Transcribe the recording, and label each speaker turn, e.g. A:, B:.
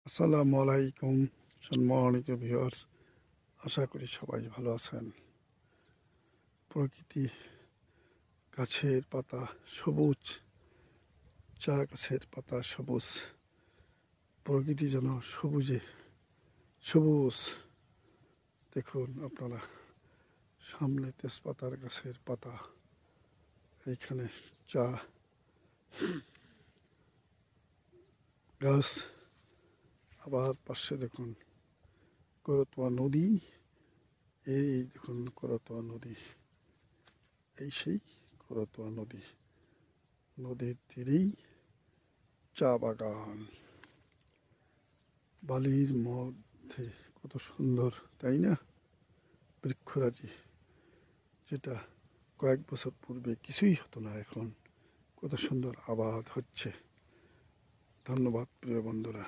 A: আসসালামু আলাইকুম সম্মানিত ভিউয়ার্স, আশা করি সবাই ভালো আছেন। প্রকৃতি, গাছের পাতা সবুজ, চা গাছের পাতা সবুজ, প্রকৃতি যেন সবুজে সবুজ। দেখুন আপনারা, সামনে তেজপাতার গাছের পাতা, এইখানে চা গাছ, আবার পাশে দেখুন করতোয়া নদী। এই দেখুন করতোয়া নদী, এই সেই করতোয়া নদী, নদীর তীরেই চা বাগান, বালির মধ্যে কত সুন্দর, তাই না? বৃক্ষরাজি, যেটা কয়েক বছর পূর্বে কিছুই হতো না, এখন কত সুন্দর আবাদ হচ্ছে। ধন্যবাদ প্রিয় বন্ধুরা।